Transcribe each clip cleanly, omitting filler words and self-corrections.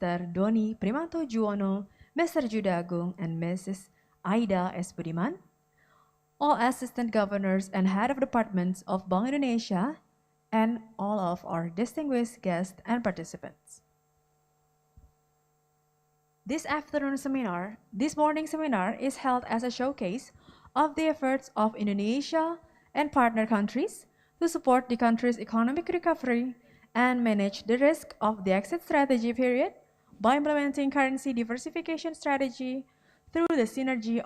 Mr. Doni Primanto Juwono, Mr. Judah Agung, and Mrs. Aida S. Budiman, all assistant governors and head of departments of Bank Indonesia, and all of our distinguished guests and participants. This morning seminar is held as a showcase of the efforts of Indonesia and partner countries to support the country's economic recovery and manage the risk of the exit strategy period by implementing currency diversification strategy through the synergy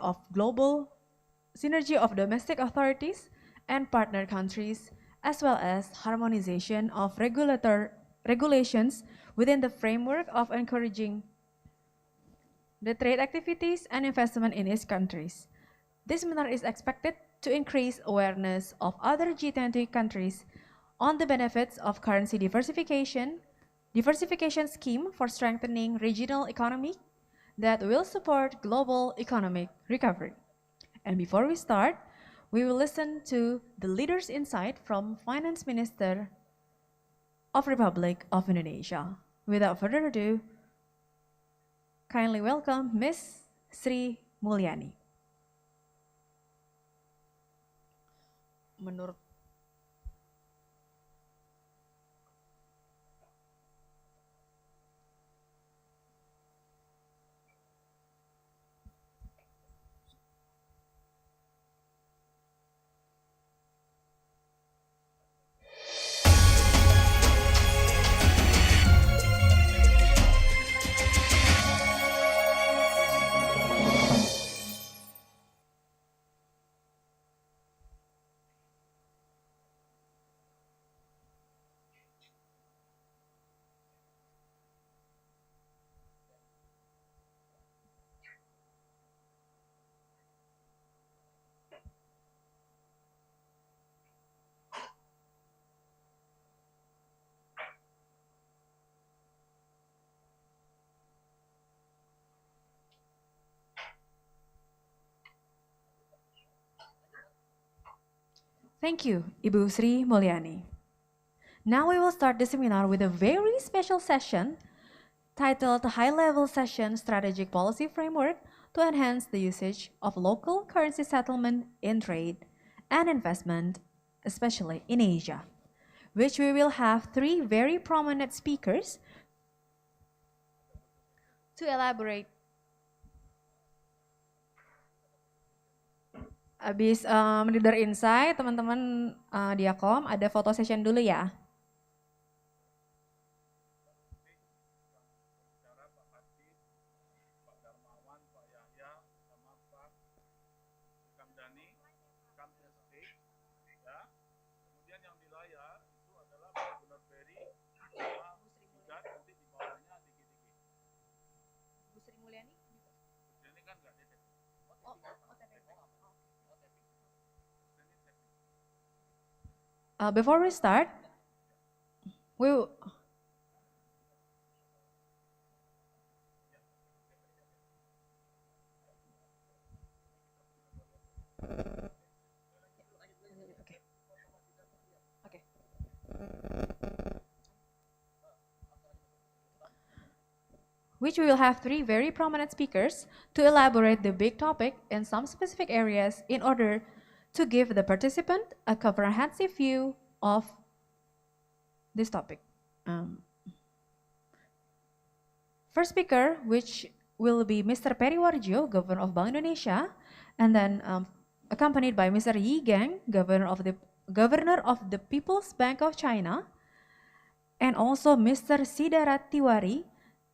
of domestic authorities and partner countries, as well as harmonization of regulations within the framework of encouraging the trade activities and investment in its countries. This seminar is expected to increase awareness of other G20 countries on the benefits of currency diversification scheme for strengthening regional economy that will support global economic recovery. And before we start, we will listen to the leader's insight from Finance Minister of Republic of Indonesia. Without further ado, kindly welcome Ms. Sri Mulyani. Menurut Thank you, Ibu Sri Mulyani. Now we will start the seminar with a very special session titled High Level Session Strategic Policy Framework to Enhance the Usage of Local Currency Settlement in Trade and Investment, especially in Asia, which we will have three very prominent speakers to elaborate. Habis leader insight, teman-teman Diakom, ada foto session dulu ya. Before we start, we will... Okay. Which we will have three very prominent speakers to elaborate the big topic in some specific areas in order to give the participant a comprehensive view of this topic. First speaker, which will be Mr. Peri Warjo, Governor of Bank Indonesia, and then accompanied by Mr. Yi Gang, Governor of the People's Bank of China, and also Mr. Sidarat Tiwari,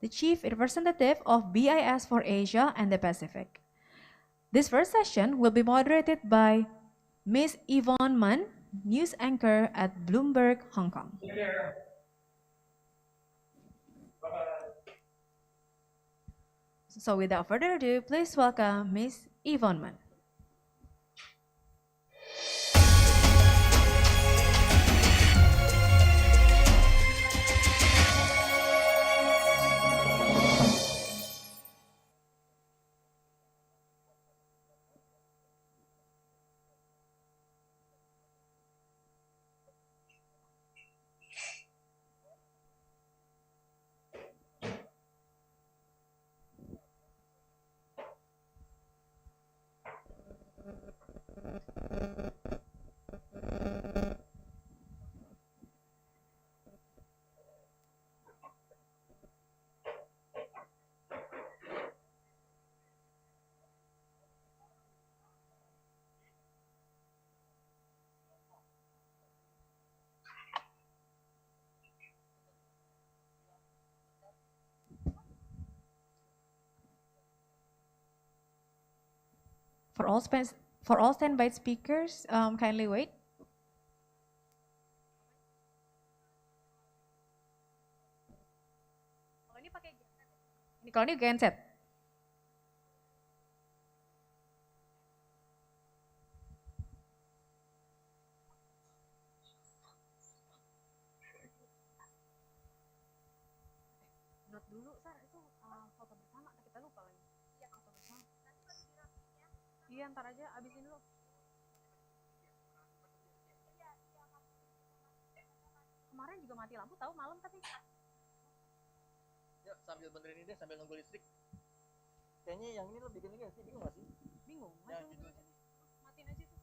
the Chief Representative of BIS for Asia and the Pacific. This first session will be moderated by Ms. Yvonne Man, news anchor at Bloomberg, Hong Kong. So without further ado, please welcome Ms. Yvonne Man. for all standby speakers, kindly wait. Kalau ini genset. Note dulu, Sar, itu foto bersama, kita lupa lagi. Iya, foto bersama. Iya, ntar aja, abisin dulu. Kemarin juga mati lampu, tahu malam tapi. Ya, sambil benerin ini, sambil nunggu listrik. Kayaknya yang ini lo bikin ini sih, bingung gak sih? Bingung, Ya, mati gitu. matiin aja tuh.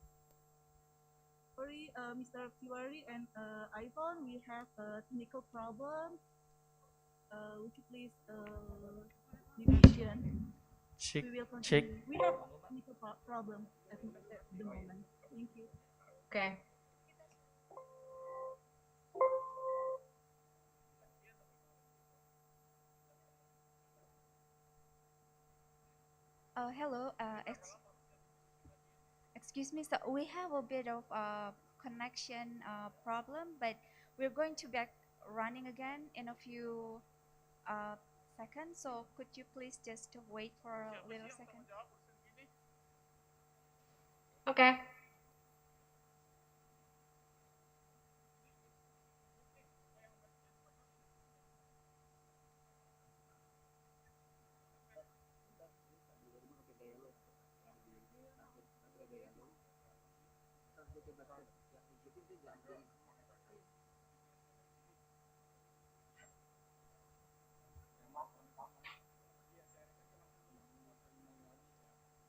Sorry, Mr. Tiwari and iPhone, we have a technical problem. Would you please be patient? Check, We will continue. check. We have technical problem at the moment. Thank you. Okay. Hello, excuse me, so we have a bit of connection problem, but we're going to back running again in a few seconds, so could you please just wait for a little second? Okay.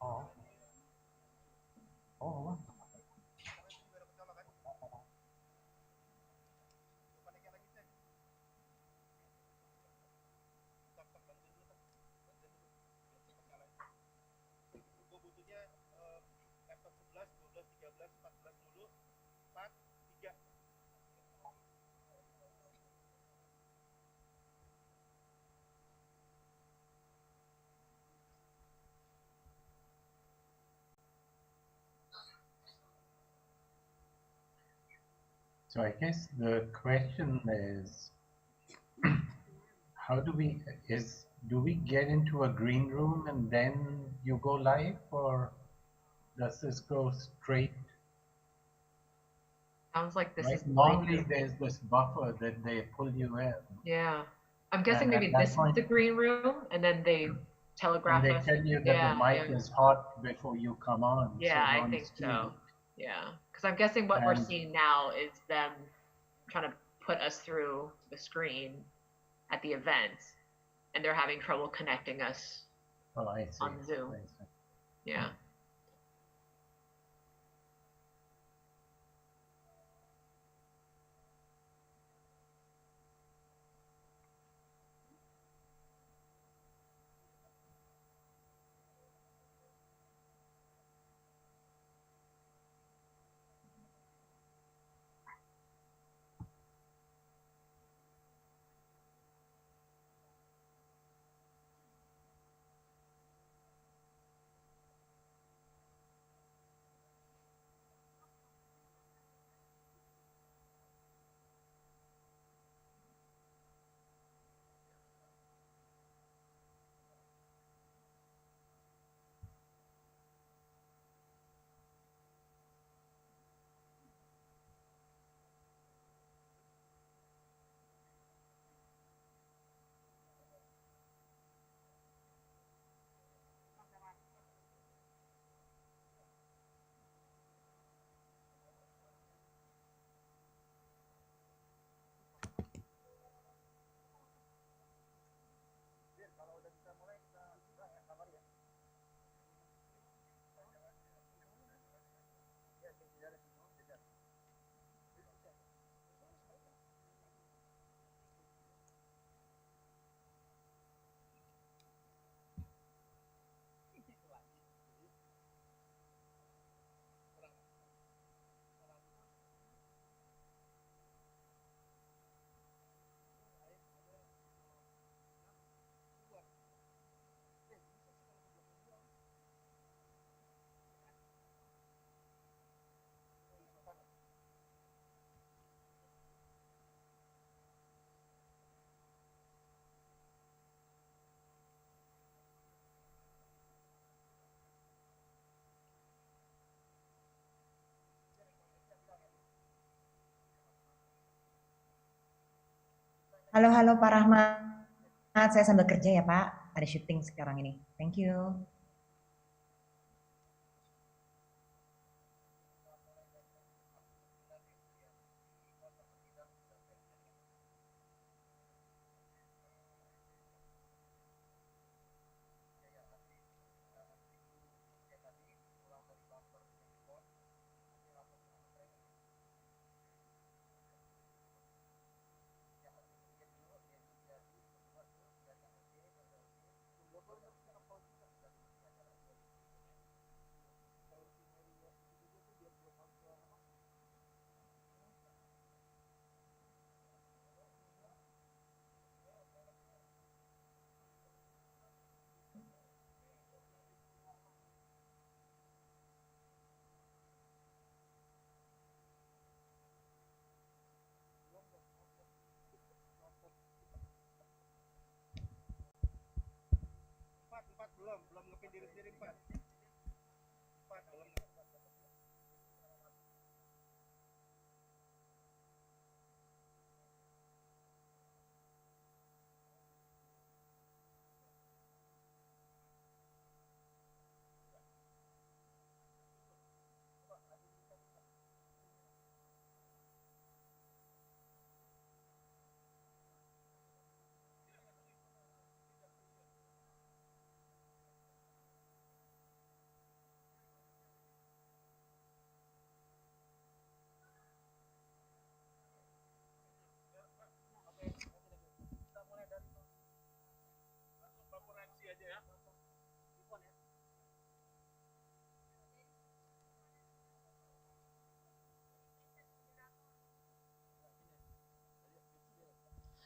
Oh. Oh. Butuhnya laptop 11, 12, 13, 14 dulu, 4, 3. So I guess the question is, how do we get into a green room and then you go live, or does this go straight? Sounds like this Right? is the Normally green room. there's this buffer that they pull you in. Yeah. I'm guessing And at maybe that this is point- the green room, and then they telegraph And they us. tell you that the mic yeah. is hot before you come on. Yeah, so I don't think speak. so. Yeah. Because I'm guessing what we're And- seeing now is them trying to put us through the screen at the event, and they're having trouble connecting us Oh, I see. on Zoom. I see. Yeah. Halo, halo Pak Rahmat. Saya sambil kerja ya Pak. Ada syuting sekarang ini. Thank you. Empat belum ngepin diri sendiri empat belum. Kita mulai dari korporasi aja ya.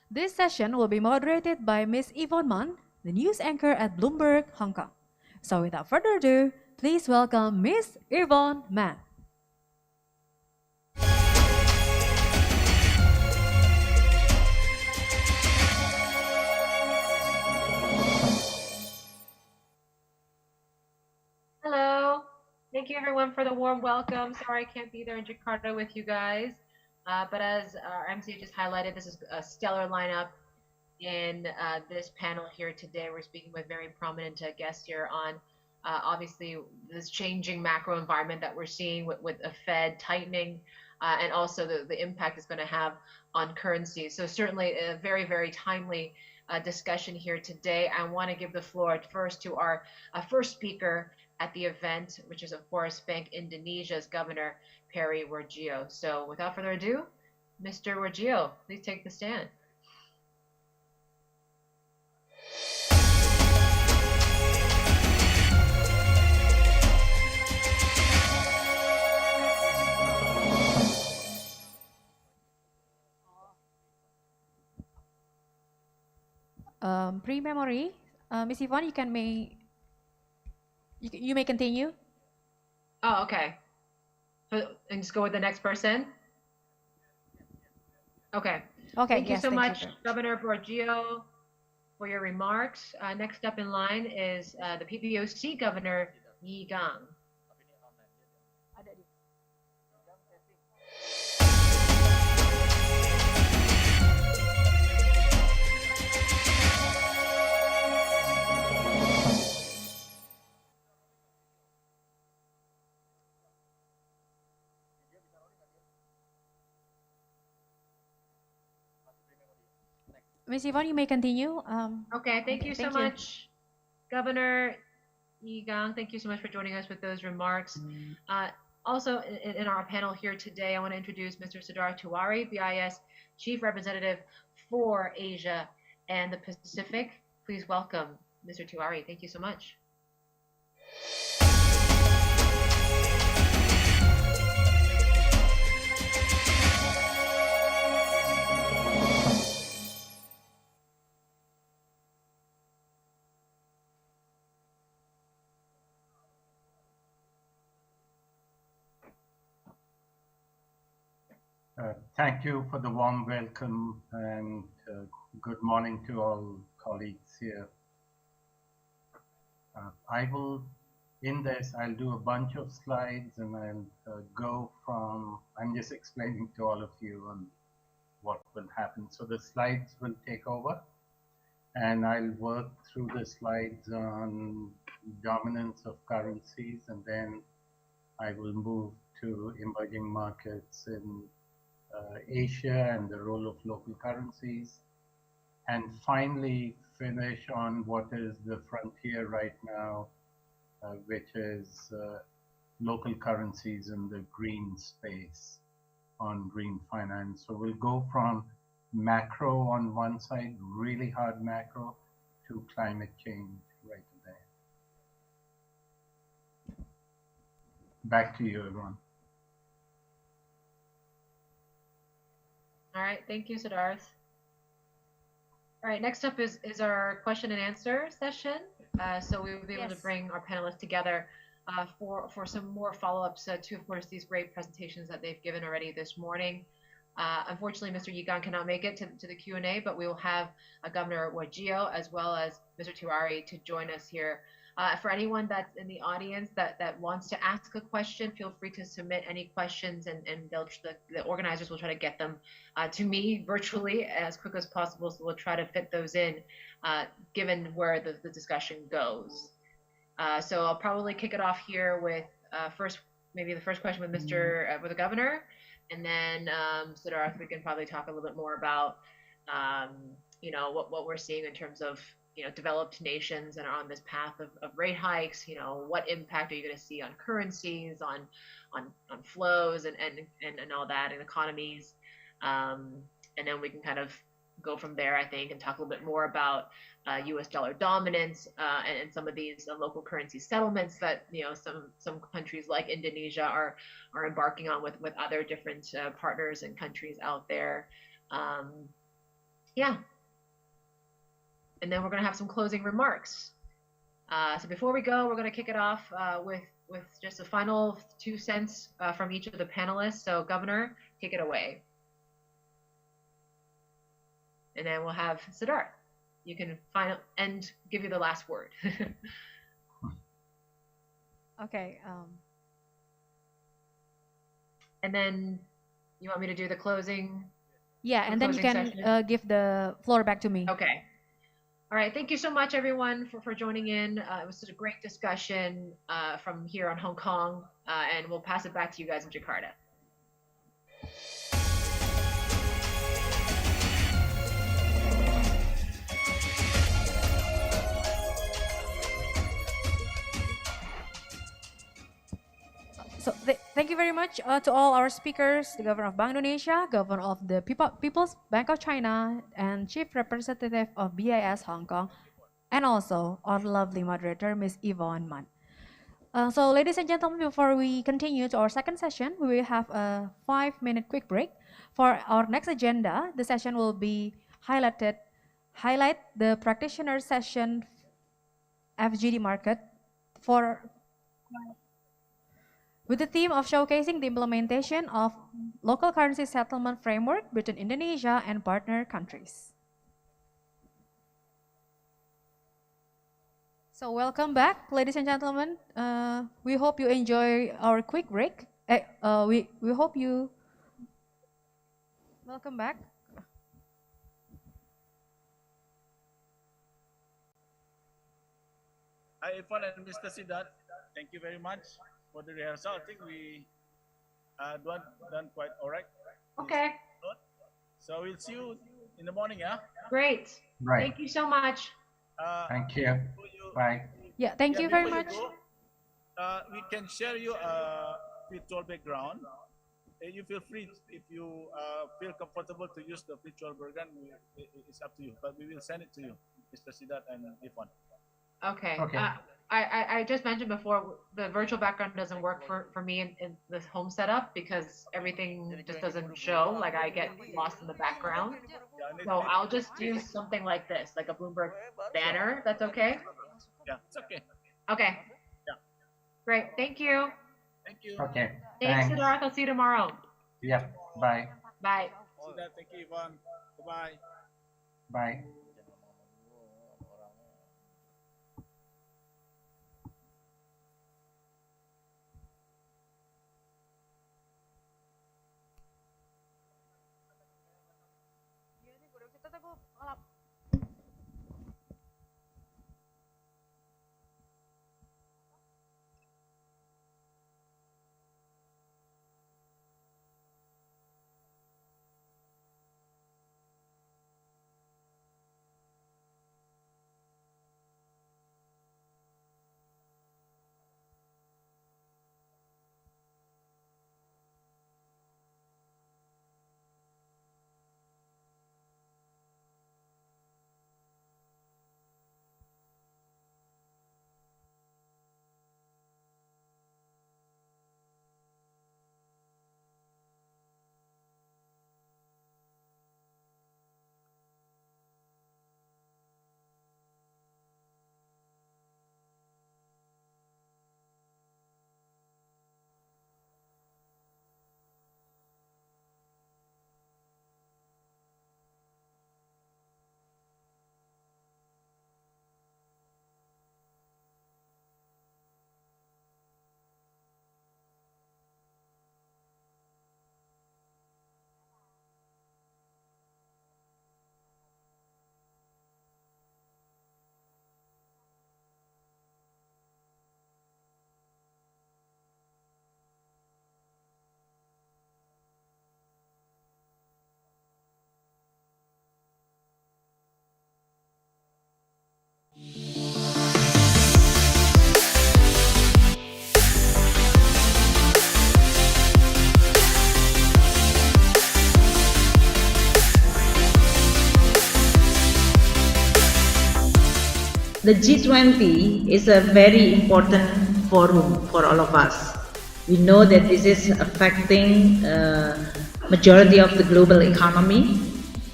This session will be moderated by Ms. Yvonne Mann, the news anchor at Bloomberg, Hong Kong. So without further ado, please welcome Ms. Yvonne Mann. Hello. Thank you everyone for the warm welcome. Sorry I can't be there in Jakarta with you guys. But as our MC just highlighted, this is a stellar lineup in this panel here today. We're speaking with very prominent guests here on obviously this changing macro environment that we're seeing with a Fed tightening and also the impact it's going to have on currency. So certainly a very, very timely discussion here today. I want to give the floor first to our first speaker at the event, which is of course Bank Indonesia's Governor Perry Warjio. So without further ado, Mr. Warjio, please take the stand. Pre-memory, Ms. Yvonne, you may continue. Oh, okay. And just go with the next person. Okay. Okay. Thank you so much, you. Governor Borgio, for your remarks. Next up in line is the PBOC Governor Yi Gang. Ms. Yvonne, you may continue. Okay, thank you so much, Governor Yi Gang. Thank you so much for joining us with those remarks. Also, in our panel here today, I want to introduce Mr. Siddharth Tiwari, BIS Chief Representative for Asia and the Pacific. Please welcome Mr. Tiwari. Thank you so much. Thank you for the warm welcome and good morning to all colleagues here. I'll do a bunch of slides and I'll go from, I'm just explaining to all of you on what will happen. So the slides will take over, and I'll work through the slides on dominance of currencies, and then I will move to emerging markets in Asia and the role of local currencies, and finally finish on what is the frontier right now, which is local currencies in the green space on green finance. So we'll go from macro on one side, really hard macro, to climate change right there. Back to you, everyone. All right, thank you, Siddharth. All right, next up is our question and answer session. So we will be able to Yes. bring our panelists together for some more follow-ups to, of course, these great presentations that they've given already this morning. Unfortunately, Mr. Yigan cannot make it to the Q&A, but we will have Governor Wajio as well as Mr. Tiwari to join us here. For anyone that's in the audience that wants to ask a question, feel free to submit any questions, and the organizers will try to get them to me virtually as quick as possible. So we'll try to fit those in, given where the discussion goes. So I'll probably kick it off here with maybe the first question with with the governor, and then Siddharth, we can probably talk a little bit more about what we're seeing in terms of developed nations that are on this path of rate hikes. What impact are you going to see on currencies, on flows and all that, and economies, and then we can kind of go from there, I think, and talk a little bit more about U.S. dollar dominance and some of these local currency settlements that some countries like Indonesia are embarking on with other different partners and countries out there. Yeah. And then we're going to have some closing remarks. So before we go, we're going to kick it off with just a final 2 cents from each of the panelists. So Governor, take it away. And then we'll have Siddharth. You can give you the last word. Okay. And then you want me to do the closing? Yeah, and then you can give the floor back to me. Okay. All right. Thank you so much, everyone, for joining in. It was such a great discussion from here on Hong Kong, and we'll pass it back to you guys in Jakarta. So thank you very much to all our speakers, the Governor of Bank Indonesia, Governor of the People's Bank of China, and Chief Representative of BIS Hong Kong, and also our lovely moderator, Ms. Yvonne Man. So ladies and gentlemen, before we continue to our second session, we will have a 5-minute quick break. For our next agenda, the session will be highlight the practitioner session FGD market with the theme of showcasing the implementation of local currency settlement framework between Indonesia and partner countries. So welcome back, ladies and gentlemen. We hope you enjoy our quick break. We hope you welcome back. Hi, Ivan and Mr. Siddharth. Thank you very much for the rehearsal. I think we done quite all right. Okay. So we'll see you in the morning, yeah? Great. Right. Thank you so much. Thank you. Bye. Yeah, thank you very much. We can share you a virtual background. You feel free if you feel comfortable to use the virtual background. It's up to you, but we will send it to you, Mr. Siddharth and Ivan. Okay. Okay. I just mentioned before, the virtual background doesn't work for me in this home setup because everything just doesn't show. Like I get lost in the background. So I'll just do something like this, like a Bloomberg banner. That's okay? Yeah, it's okay. Okay. Yeah. Great. Thank you. Thank you. Okay. Thanks, Siddharth. I'll see you tomorrow. Yeah. Bye. Bye. Siddharth, thank you, Ivan. Bye-bye. Bye. The G20 is a very important forum for all of us. We know that this is affecting majority of the global economy,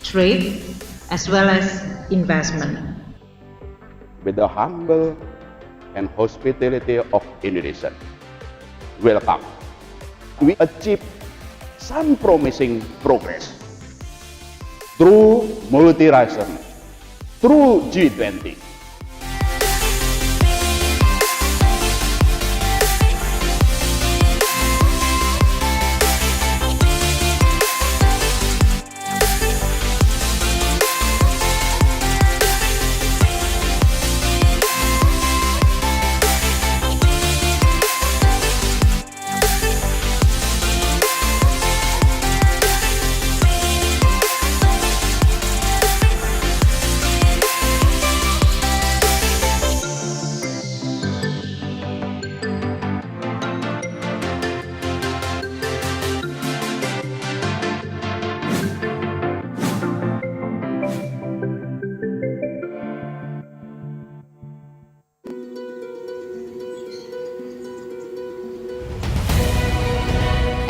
trade, as well as investment. With the humble and hospitality of Indonesian, welcome. We achieved some promising progress through multilateralism, through G20.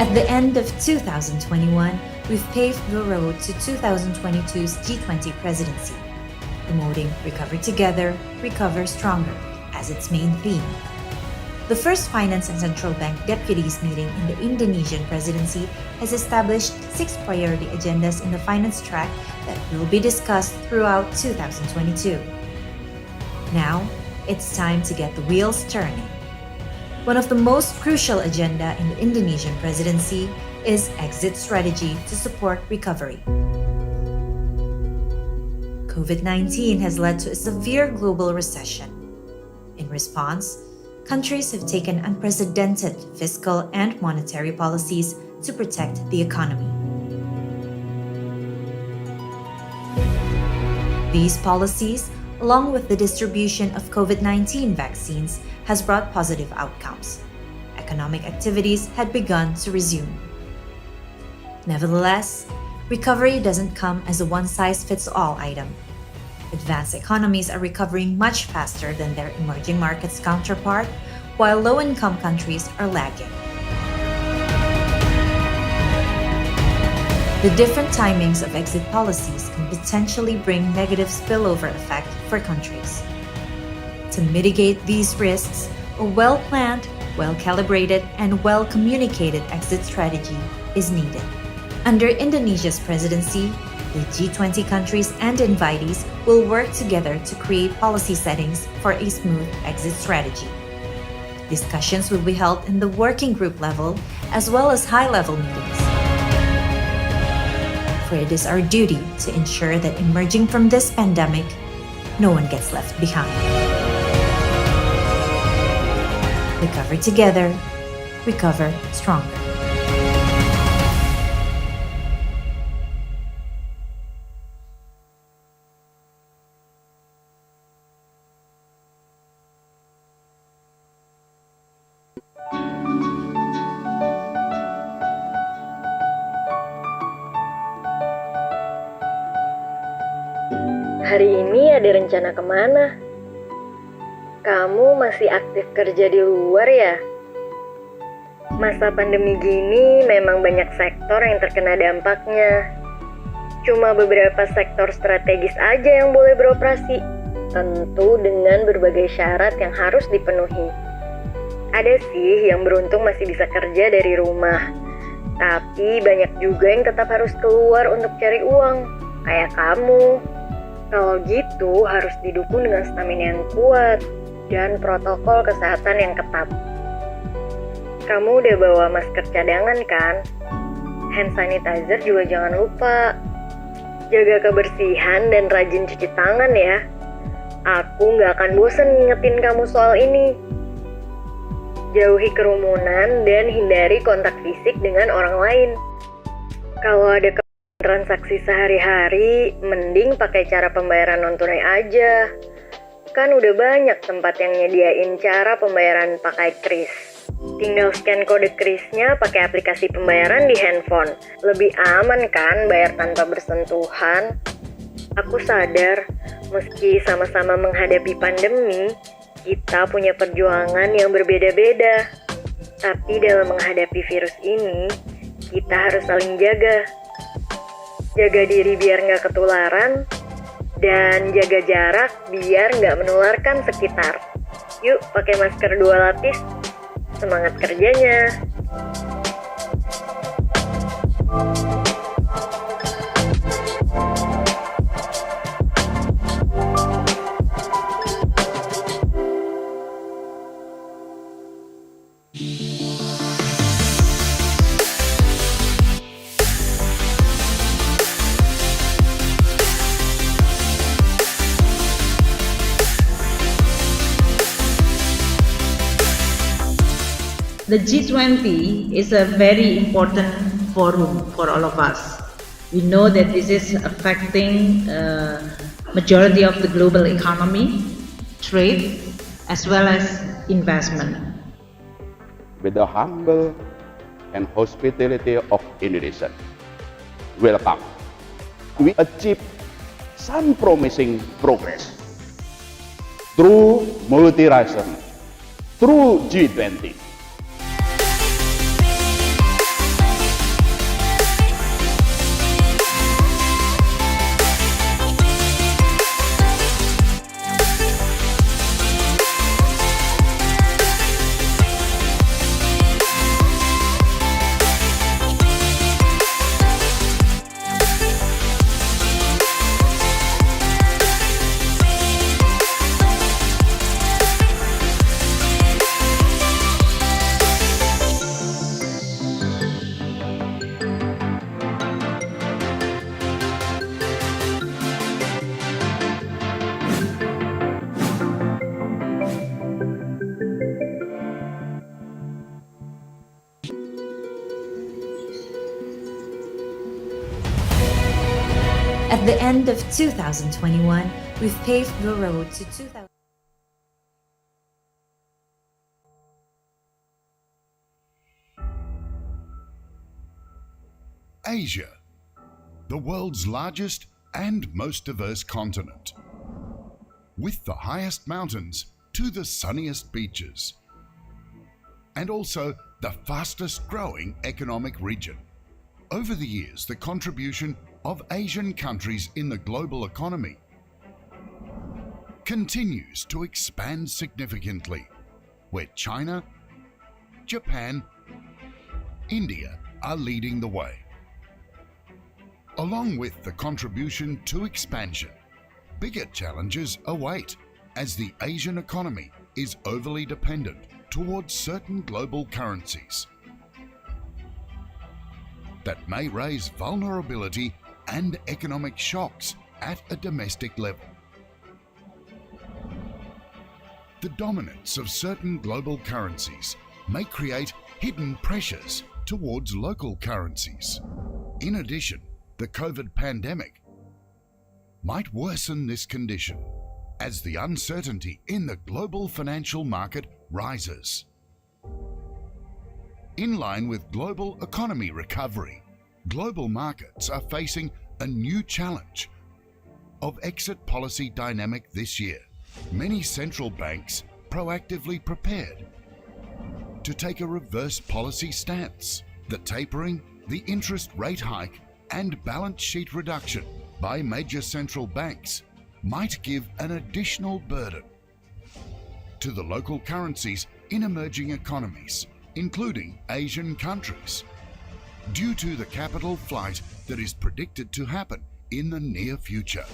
At the end of 2021, we've paved the road to 2022's G20 presidency, promoting Recover Together, Recover Stronger as its main theme. The first Finance and Central Bank Deputies meeting in the Indonesian presidency has established 6 priority agendas in the finance track that will be discussed throughout 2022. Now, it's time to get the wheels turning. One of the most crucial agenda in the Indonesian presidency is exit strategy to support recovery. COVID-19 has led to a severe global recession. In response, countries have taken unprecedented fiscal and monetary policies to protect the economy. These policies, along with the distribution of COVID-19 vaccines, has brought positive outcomes. Economic activities had begun to resume. Nevertheless, recovery doesn't come as a one-size-fits-all item. Advanced economies are recovering much faster than their emerging markets counterpart, while low-income countries are lagging. The different timings of exit policies can potentially bring negative spillover effect for countries. To mitigate these risks, a well-planned, well-calibrated, and well-communicated exit strategy is needed. Under Indonesia's presidency, the G20 countries and invitees will work together to create policy settings for a smooth exit strategy. Discussions will be held in the working group level as well as high-level meetings. For it is our duty to ensure that emerging from this pandemic, no one gets left behind. Recover together, recover stronger. Hari ini ada rencana kemana? Kamu masih aktif kerja di luar ya? Masa pandemi gini memang banyak sektor yang terkena dampaknya. Cuma beberapa sektor strategis aja yang boleh beroperasi, tentu dengan berbagai syarat yang harus dipenuhi. Ada sih yang beruntung masih bisa kerja dari rumah, tapi banyak juga yang tetap harus keluar untuk cari uang, kayak kamu. Kalau gitu harus didukung dengan stamina yang kuat dan protokol kesehatan yang ketat. Kamu udah bawa masker cadangan kan? Hand sanitizer juga jangan lupa. Jaga kebersihan dan rajin cuci tangan ya. Aku gak akan bosan ngingetin kamu soal ini. Jauhi kerumunan dan hindari kontak fisik dengan orang lain. Kalau ada transaksi sehari-hari, mending pakai cara pembayaran non-tunai aja. Kan udah banyak tempat yang nyediain cara pembayaran pakai kris. Tinggal scan kode krisnya pakai aplikasi pembayaran di handphone. Lebih aman kan bayar tanpa bersentuhan? Aku sadar, Meski sama-sama menghadapi pandemi, kita punya perjuangan yang berbeda-beda. Tapi dalam menghadapi virus ini, kita harus saling jaga. Jaga diri biar nggak ketularan, dan jaga jarak biar nggak menularkan sekitar. Yuk pakai masker 2 lapis. Semangat kerjanya! The G20 is a very important forum for all of us. We know that this is affecting majority of the global economy, trade, as well as investment. With the humble and hospitality of Indonesia, welcome. We achieved some promising progress through multilateral, through G20. At the end of 2021, we've paved the road to 2000. Asia, the world's largest and most diverse continent, with the highest mountains to the sunniest beaches, and also the fastest growing economic region. Over the years, the contribution of Asian countries in the global economy continues to expand significantly, where China, Japan, India are leading the way. Along with the contribution to expansion, bigger challenges await as the Asian economy is overly dependent towards certain global currencies that may raise vulnerability and economic shocks at a domestic level. The dominance of certain global currencies may create hidden pressures towards local currencies. In addition, the COVID pandemic might worsen this condition as the uncertainty in the global financial market rises. In line with global economy recovery, global markets are facing a new challenge of exit policy dynamic this year. Many central banks proactively prepared to take a reverse policy stance. The tapering, the interest rate hike, and balance sheet reduction by major central banks might give an additional burden to the local currencies in emerging economies, including Asian countries, due to the capital flight that is predicted to happen in the near future.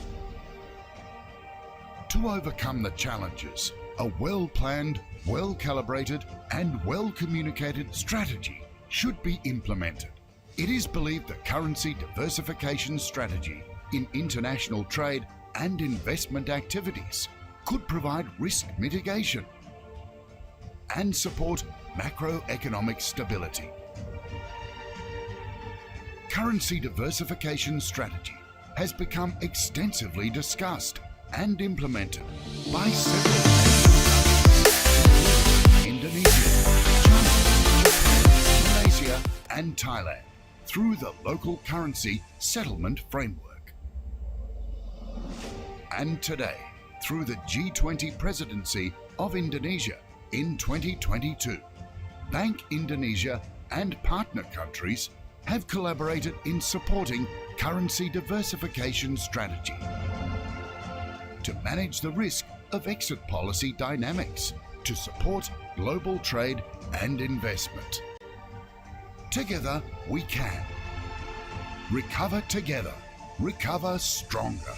To overcome the challenges, a well-planned, well-calibrated, and well-communicated strategy should be implemented. It is believed that currency diversification strategy in international trade and investment activities could provide risk mitigation and support macroeconomic stability. Currency diversification strategy has become extensively discussed and implemented by several nations, Indonesia, China, Japan, Malaysia, and Thailand through the local currency settlement framework. and today through the G20 presidency of Indonesia in 2022. Bank Indonesia and partner countries have collaborated in supporting currency diversification strategy to manage the risk of exit policy dynamics to support global trade and investment. Together we can. Recover together. Recover stronger.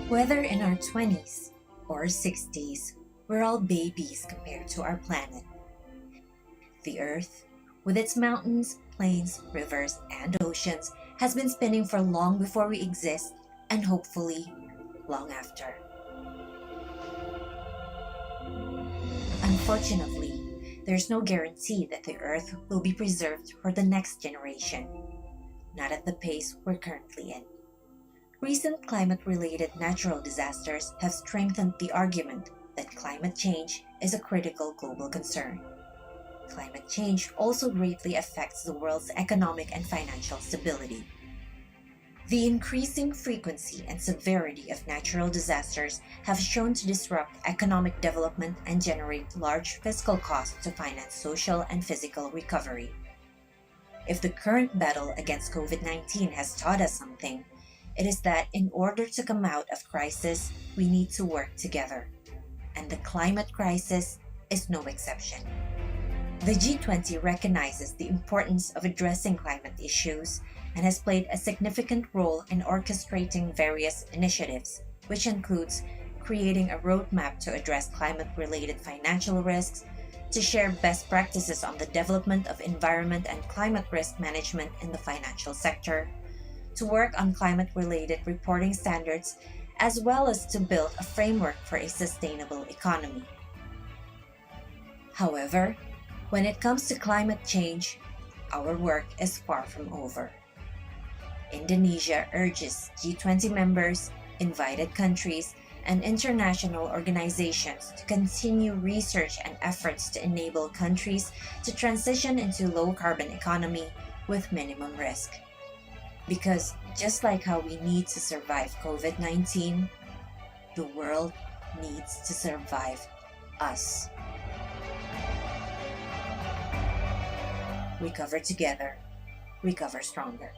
Whether in our 20s or 60s, we're all babies compared to our planet. The Earth, with its mountains, plains, rivers, and oceans, has been spinning for long before we exist, and hopefully, long after. Unfortunately, there's no guarantee that the Earth will be preserved for the next generation, not at the pace we're currently in. Recent climate-related natural disasters have strengthened the argument that climate change is a critical global concern. Climate change also greatly affects the world's economic and financial stability. The increasing frequency and severity of natural disasters have shown to disrupt economic development and generate large fiscal costs to finance social and physical recovery. If the current battle against COVID-19 has taught us something, it is that in order to come out of crisis, we need to work together. And the climate crisis is no exception. The G20 recognizes the importance of addressing climate issues and has played a significant role in orchestrating various initiatives, which includes creating a roadmap to address climate-related financial risks, to share best practices on the development of environment and climate risk management in the financial sector, to work on climate-related reporting standards, as well as to build a framework for a sustainable economy. However, when it comes to climate change, our work is far from over. Indonesia urges G20 members, invited countries, and international organizations to continue research and efforts to enable countries to transition into low-carbon economy with minimum risk. Because just like how we need to survive COVID-19, the world needs to survive us. Recover together, recover stronger.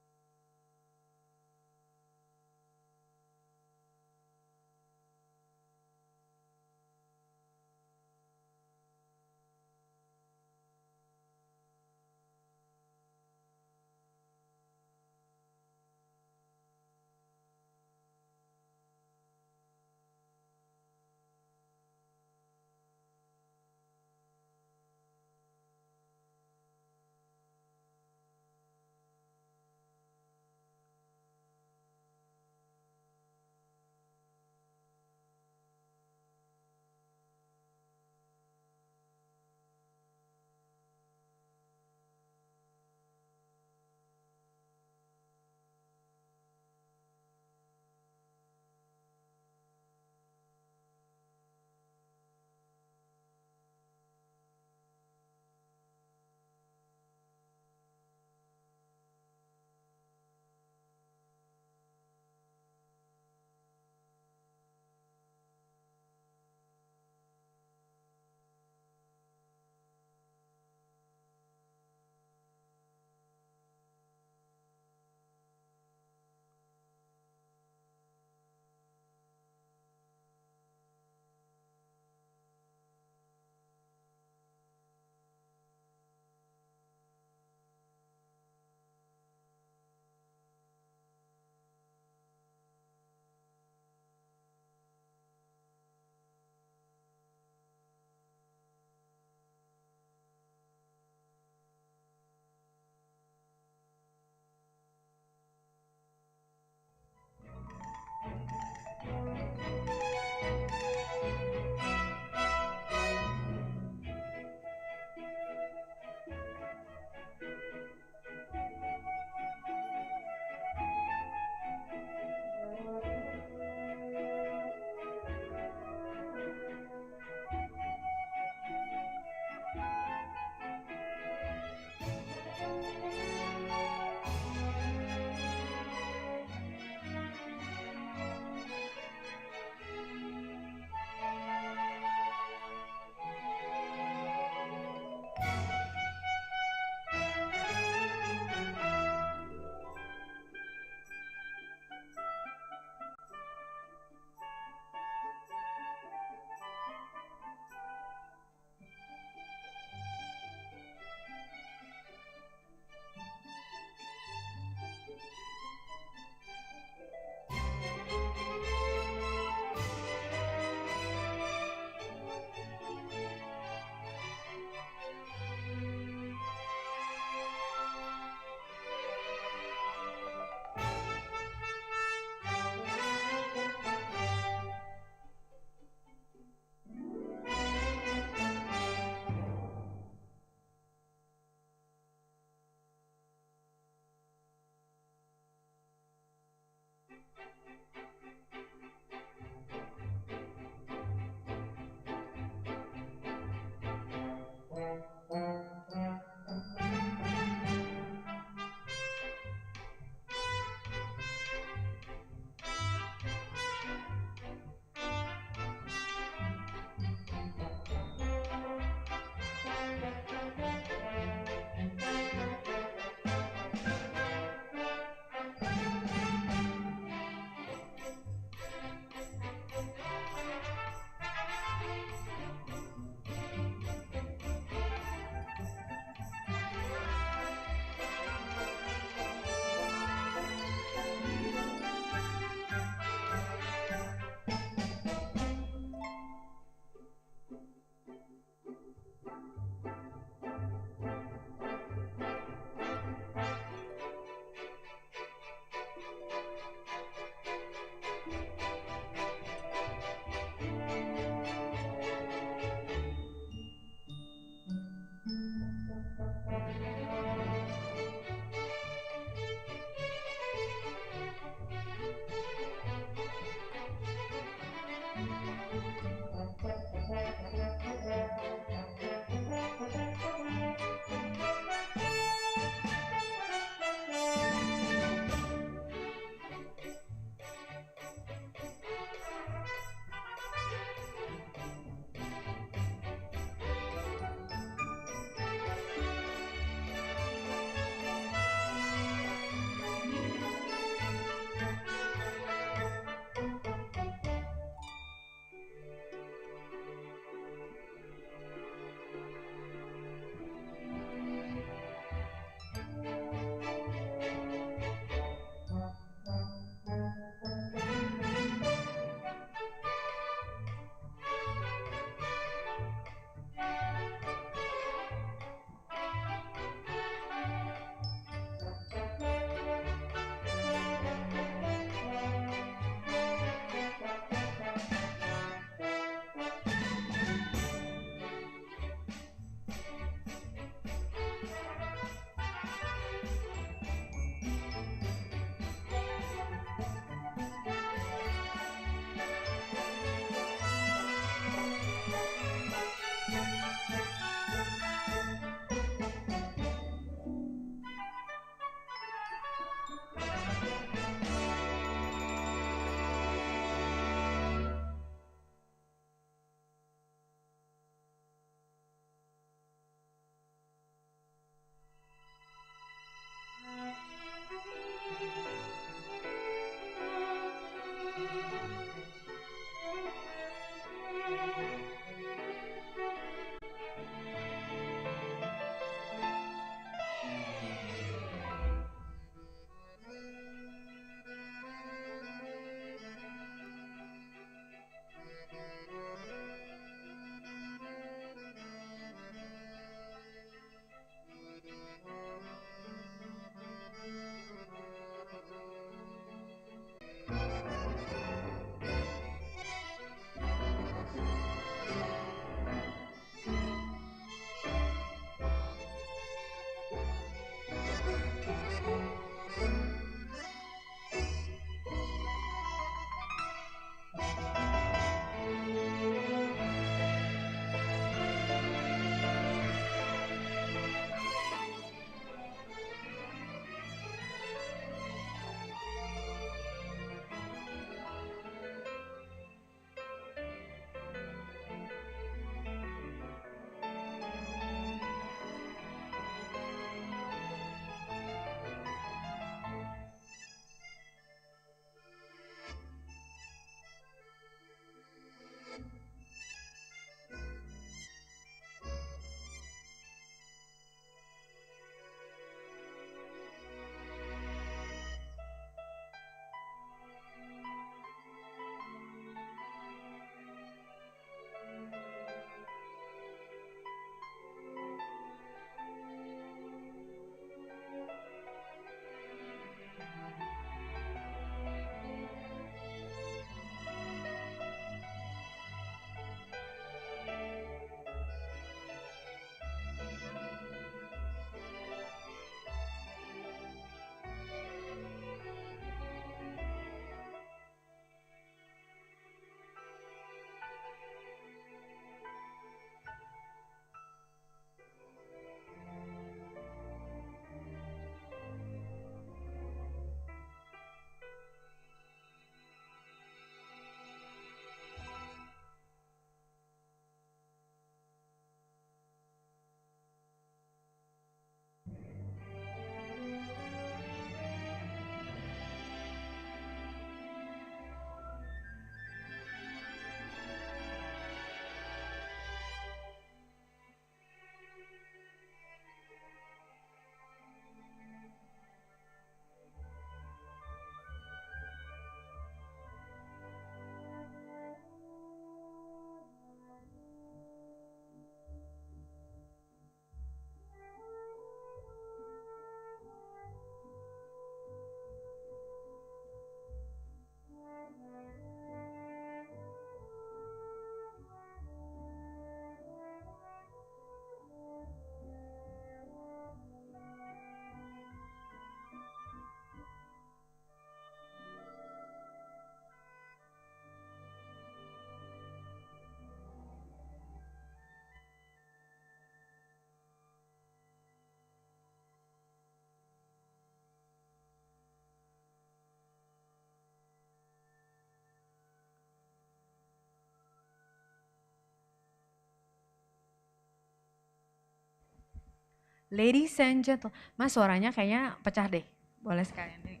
Ladies and gentlemen, Mas suaranya kayaknya pecah deh. Boleh sekalian nih.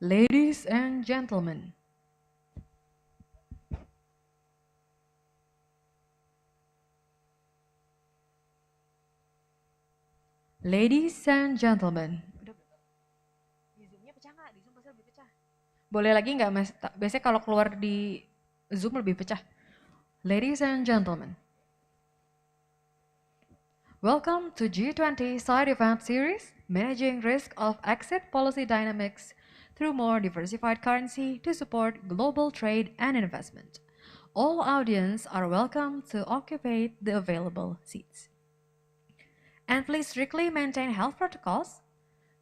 Ladies and gentlemen. Ladies and gentlemen. Di Zoom-nya pecah nggak? Di Zoom pasti lebih pecah. Boleh lagi nggak Mas? Biasanya kalau keluar di Zoom lebih pecah. Ladies and gentlemen. Welcome to G20 Side Event Series, Managing Risk of Exit Policy Dynamics through More Diversified Currency to Support Global Trade and Investment. All audience are welcome to occupy the available seats. And please strictly maintain health protocols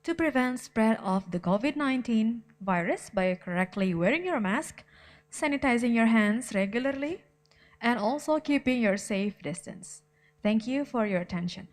to prevent spread of the COVID-19 virus by correctly wearing your mask, sanitizing your hands regularly, and also keeping your safe distance. Thank you for your attention.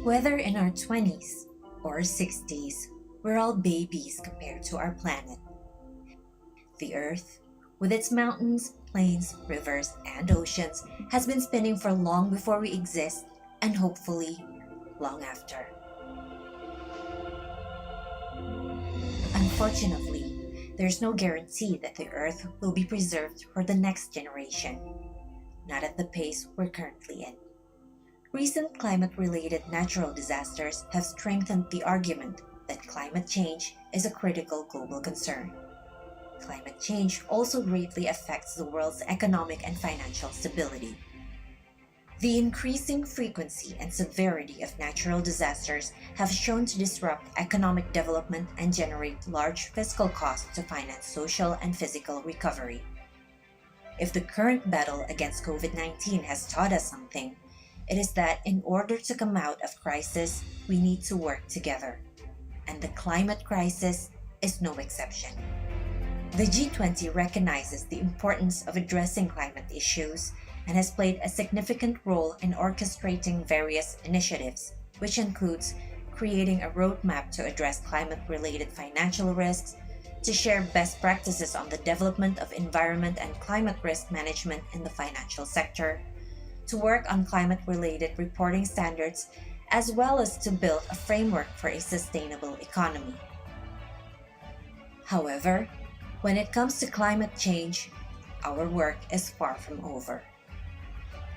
Whether in our 20s or 60s, we're all babies compared to our planet. The Earth, with its mountains, plains, rivers, and oceans, has been spinning for long before we exist, and hopefully, long after. Unfortunately, there's no guarantee that the Earth will be preserved for the next generation, not at the pace we're currently in. Recent climate-related natural disasters have strengthened the argument that climate change is a critical global concern. Climate change also greatly affects the world's economic and financial stability. The increasing frequency and severity of natural disasters have shown to disrupt economic development and generate large fiscal costs to finance social and physical recovery. If the current battle against COVID-19 has taught us something, it is that in order to come out of crisis, we need to work together. And the climate crisis is no exception. The G20 recognizes the importance of addressing climate issues and has played a significant role in orchestrating various initiatives, which includes creating a roadmap to address climate-related financial risks, to share best practices on the development of environment and climate risk management in the financial sector, to work on climate-related reporting standards, as well as to build a framework for a sustainable economy. However, when it comes to climate change, our work is far from over.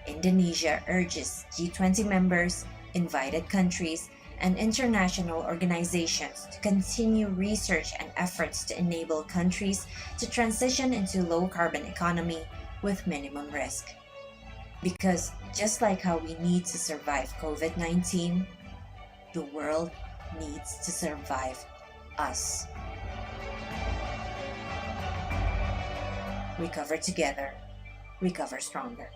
Indonesia urges G20 members, invited countries, and international organizations to continue research and efforts to enable countries to transition into low-carbon economy with minimum risk. Because just like how we need to survive COVID-19, the world needs to survive us. Recover together, recover stronger.